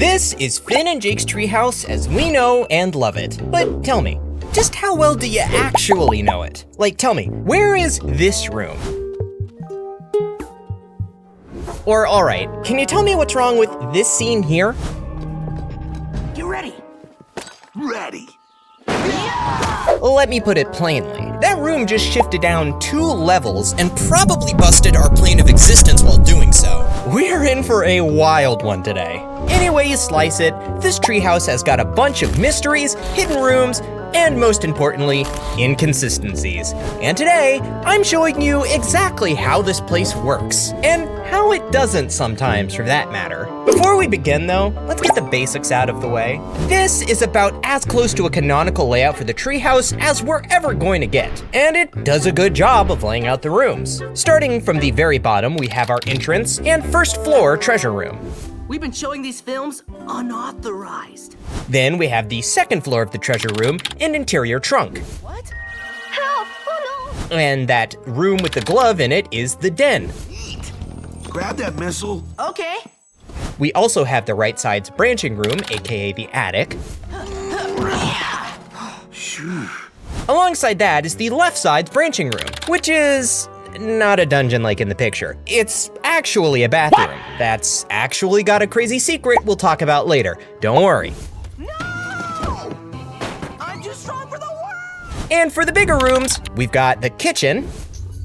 This is Finn and Jake's Treehouse as we know and love it. But tell me, just how well do you actually know it? Like, tell me, where is this room? Or, alright, can you tell me what's wrong with this scene here? You ready? Ready. Let me put it plainly. That room just shifted down 2 levels and probably busted our plane of existence while doing so. We're in for a wild one today. Any way you slice it, this treehouse has got a bunch of mysteries, hidden rooms, and most importantly, inconsistencies. And today, I'm showing you exactly how this place works, and how it doesn't sometimes for that matter. Before we begin though, let's get the basics out of the way. This is about as close to a canonical layout for the treehouse as we're ever going to get, and it does a good job of laying out the rooms. Starting from the very bottom, we have our entrance and first floor treasure room. We've been showing these films unauthorized. Then we have the second floor of the treasure room and interior trunk. What? Help! Oh no! And that room with the glove in it is the den. Eat. Grab that missile. Okay. We also have the right side's branching room, aka the attic. Shoo. Alongside that is the left side's branching room, which is not a dungeon like in the picture. It's actually a bathroom. That's actually got a crazy secret we'll talk about later. Don't worry. No! I'm too strong for the world! And for the bigger rooms, we've got the kitchen.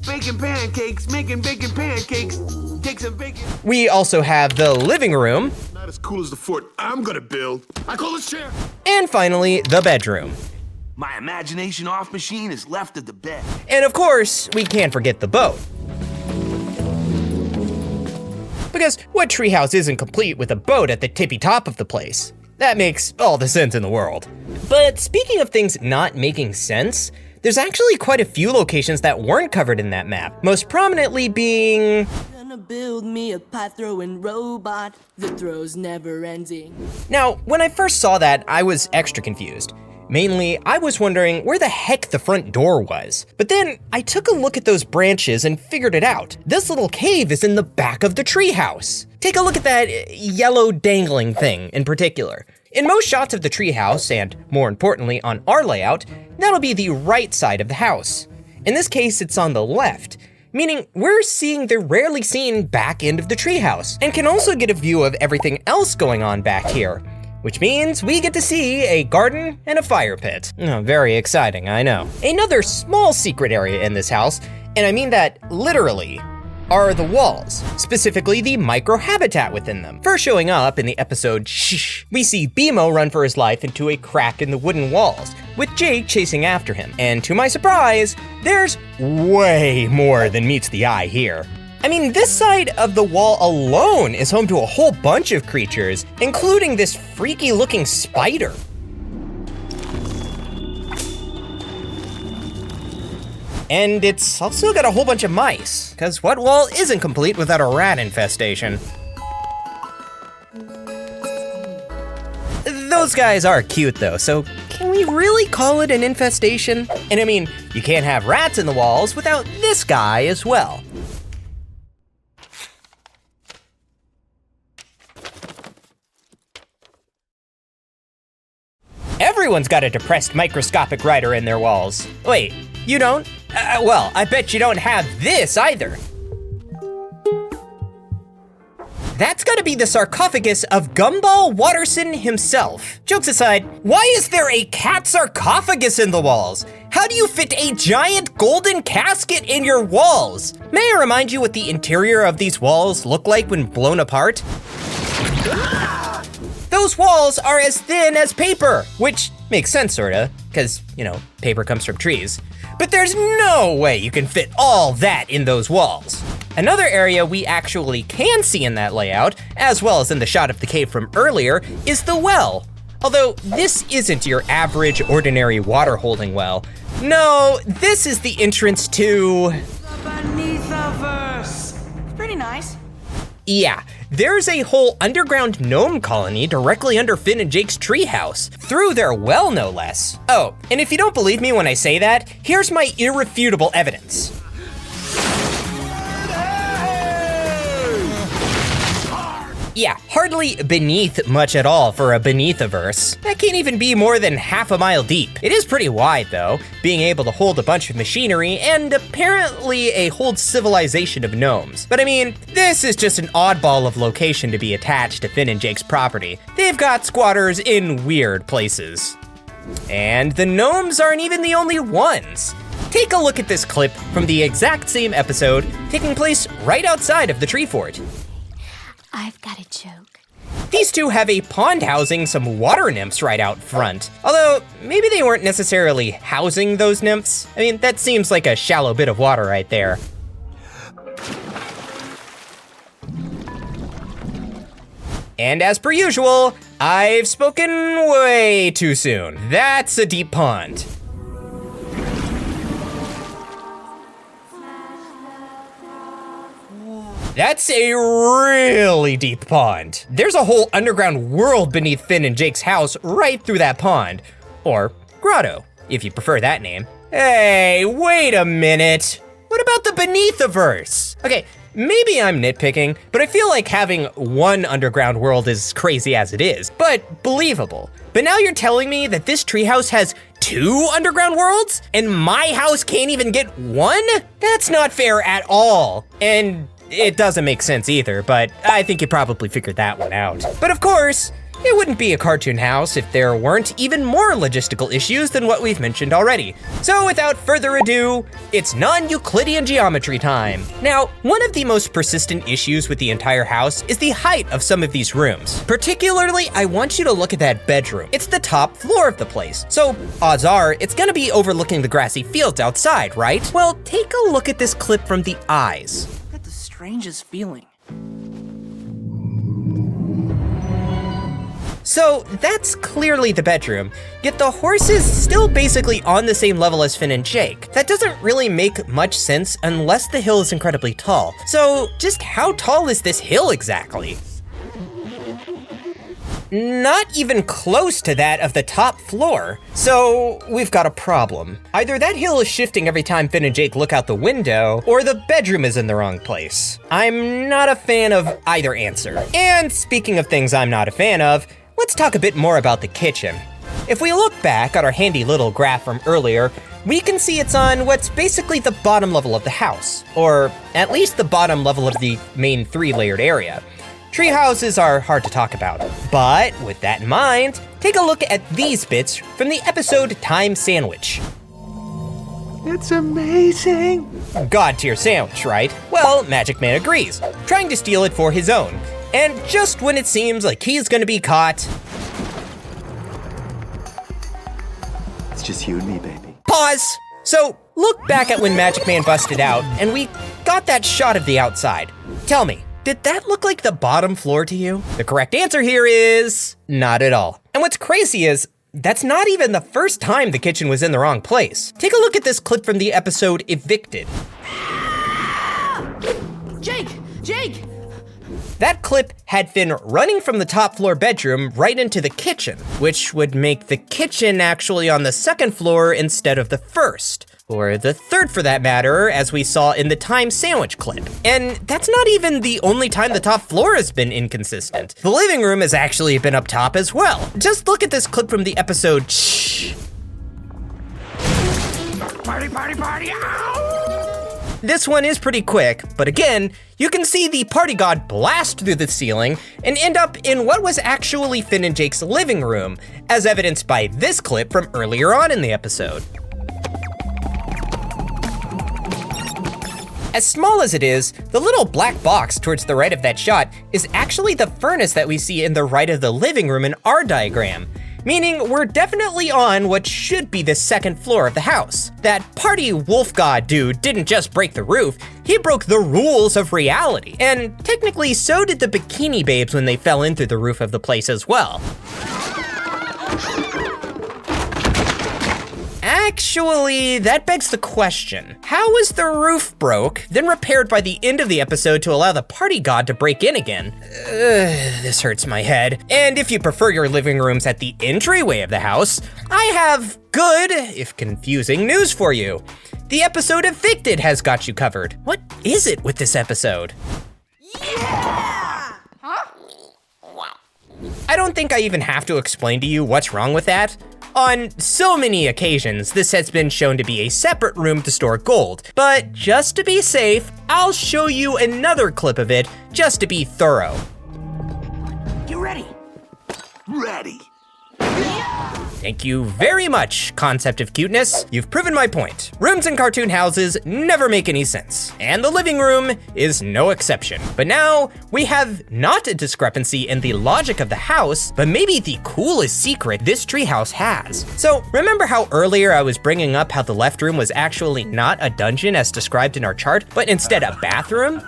Baking pancakes, making bacon pancakes. Take some bacon. We also have the living room. Not as cool as the fort I'm gonna build. I call this chair. And finally, the bedroom. My imagination off machine is left at the bed. And of course, we can't forget the boat. Because what treehouse isn't complete with a boat at the tippy top of the place? That makes all the sense in the world. But speaking of things not making sense, there's actually quite a few locations that weren't covered in that map, most prominently being... Gonna build me a pie-throwing robot that throws never-ending. Now, when I first saw that, I was extra confused. Mainly, I was wondering where the heck the front door was. But then I took a look at those branches and figured it out. This little cave is in the back of the treehouse. Take a look at that yellow dangling thing in particular. In most shots of the treehouse, and more importantly on our layout, that'll be the right side of the house. In this case, it's on the left, meaning we're seeing the rarely seen back end of the treehouse, and can also get a view of everything else going on back here. Which means we get to see a garden and a fire pit. Oh, very exciting, I know. Another small secret area in this house, and I mean that literally, are the walls, specifically the micro-habitat within them. First showing up in the episode Shh, we see BMO run for his life into a crack in the wooden walls, with Jake chasing after him. And to my surprise, there's way more than meets the eye here. I mean, this side of the wall alone is home to a whole bunch of creatures, including this freaky looking spider. And it's also got a whole bunch of mice, because what wall isn't complete without a rat infestation? Those guys are cute though, so can we really call it an infestation? And I mean, you can't have rats in the walls without this guy as well. Everyone's got a depressed microscopic writer in their walls. Wait, you don't? Well, I bet you don't have this either. That's gotta be the sarcophagus of Gumball Watterson himself. Jokes aside, why is there a cat sarcophagus in the walls? How do you fit a giant golden casket in your walls? May I remind you what the interior of these walls look like when blown apart? Those walls are as thin as paper, which makes sense sorta, cause, you know, paper comes from trees. But there's no way you can fit all that in those walls. Another area we actually can see in that layout, as well as in the shot of the cave from earlier, is the well. Although this isn't your average ordinary water holding well. No, this is the entrance to... The Beneathiverse. Pretty nice. Yeah, there's a whole underground gnome colony directly under Finn and Jake's treehouse, through their well no less. Oh, and if you don't believe me when I say that, here's my irrefutable evidence. Yeah, hardly beneath much at all for a beneathiverse. That can't even be more than half a mile deep. It is pretty wide though, being able to hold a bunch of machinery and apparently a whole civilization of gnomes. But I mean, this is just an oddball of location to be attached to Finn and Jake's property. They've got squatters in weird places. And the gnomes aren't even the only ones. Take a look at this clip from the exact same episode, taking place right outside of the tree fort. I've got a joke. These two have a pond housing some water nymphs right out front. Although, maybe they weren't necessarily housing those nymphs. I mean, that seems like a shallow bit of water right there. And as per usual, I've spoken way too soon. That's a deep pond. That's a really deep pond. There's a whole underground world beneath Finn and Jake's house right through that pond. Or grotto, if you prefer that name. Hey, wait a minute. What about the Beneathiverse? Okay, maybe I'm nitpicking, but I feel like having one underground world is crazy as it is, but believable. But now you're telling me that this treehouse has 2 underground worlds? And my house can't even get 1? That's not fair at all. And it doesn't make sense either, but I think you probably figured that one out. But of course, it wouldn't be a cartoon house if there weren't even more logistical issues than what we've mentioned already. So without further ado, it's non-Euclidean geometry time. Now, one of the most persistent issues with the entire house is the height of some of these rooms. Particularly, I want you to look at that bedroom. It's the top floor of the place. So odds are, it's gonna be overlooking the grassy fields outside, right? Well, take a look at this clip from the eyes. Strangest feeling. So that's clearly the bedroom, yet the horse is still basically on the same level as Finn and Jake. That doesn't really make much sense unless the hill is incredibly tall. So just how tall is this hill exactly? Not even close to that of the top floor. So we've got a problem. Either that hill is shifting every time Finn and Jake look out the window, or the bedroom is in the wrong place. I'm not a fan of either answer. And speaking of things I'm not a fan of, let's talk a bit more about the kitchen. If we look back at our handy little graph from earlier, we can see it's on what's basically the bottom level of the house, or at least the bottom level of the main 3-layered area. Tree houses are hard to talk about, but with that in mind, take a look at these bits from the episode Time Sandwich. It's amazing. God tier sandwich, right? Well, Magic Man agrees, trying to steal it for his own. And just when it seems like he's gonna be caught... It's just you and me, baby. Pause! So, look back at when Magic Man busted out, and we got that shot of the outside. Tell me, did that look like the bottom floor to you? The correct answer here is not at all. And what's crazy is, that's not even the first time the kitchen was in the wrong place. Take a look at this clip from the episode Evicted. Jake! Jake! That clip had Finn running from the top floor bedroom right into the kitchen, which would make the kitchen actually on the second floor instead of the first. Or the third for that matter, as we saw in the Time Sandwich clip. And that's not even the only time the top floor has been inconsistent. The living room has actually been up top as well. Just look at this clip from the episode Shh. Party, party, party, ow! This one is pretty quick, but again, you can see the party god blast through the ceiling and end up in what was actually Finn and Jake's living room, as evidenced by this clip from earlier on in the episode. As small as it is, the little black box towards the right of that shot is actually the furnace that we see in the right of the living room in our diagram, meaning we're definitely on what should be the second floor of the house. That party wolf god dude didn't just break the roof, he broke the rules of reality. And technically so did the bikini babes when they fell in through the roof of the place as well. Actually, that begs the question. How was the roof broke, then repaired by the end of the episode to allow the party god to break in again? This hurts my head. And if you prefer your living rooms at the entryway of the house, I have good, if confusing, news for you. The episode Evicted has got you covered. What is it with this episode? Yeah! Huh? I don't think I even have to explain to you what's wrong with that. On so many occasions, this has been shown to be a separate room to store gold, but just to be safe, I'll show you another clip of it just to be thorough. You ready? Ready. Thank you very much, concept of cuteness. You've proven my point. Rooms in cartoon houses never make any sense, and the living room is no exception. But now, we have not a discrepancy in the logic of the house, but maybe the coolest secret this treehouse has. So, remember how earlier I was bringing up how the left room was actually not a dungeon as described in our chart, but instead a bathroom?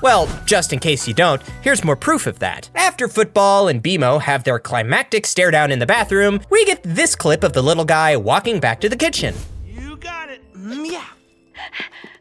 Well, just in case you don't, here's more proof of that. After Football and BMO have their climactic stare down in the bathroom, we get this clip of the little guy walking back to the kitchen. You got it. Yeah.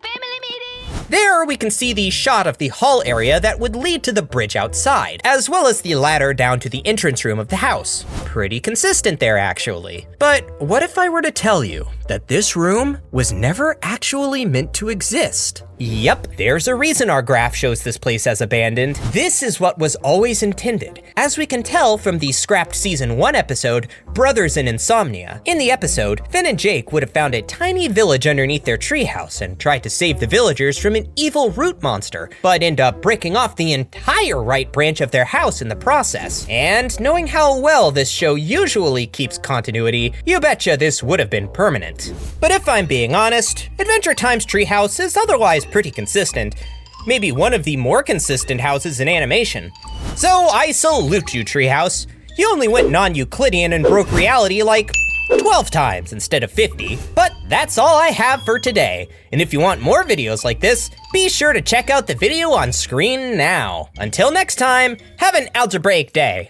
Family meeting! There we can see the shot of the hall area that would lead to the bridge outside, as well as the ladder down to the entrance room of the house. Pretty consistent there, actually. But what if I were to tell you that this room was never actually meant to exist? Yep, there's a reason our graph shows this place as abandoned. This is what was always intended, as we can tell from the scrapped season 1 episode, Brothers in Insomnia. In the episode, Finn and Jake would have found a tiny village underneath their treehouse and tried to save the villagers from an evil root monster, but end up breaking off the entire right branch of their house in the process. And knowing how well this show usually keeps continuity, you betcha this would have been permanent. But if I'm being honest, Adventure Time's treehouse is otherwise pretty consistent. Maybe one of the more consistent houses in animation. So I salute you, Treehouse. You only went non-Euclidean and broke reality like 12 times instead of 50. But that's all I have for today. And if you want more videos like this, be sure to check out the video on screen now. Until next time, have an algebraic day.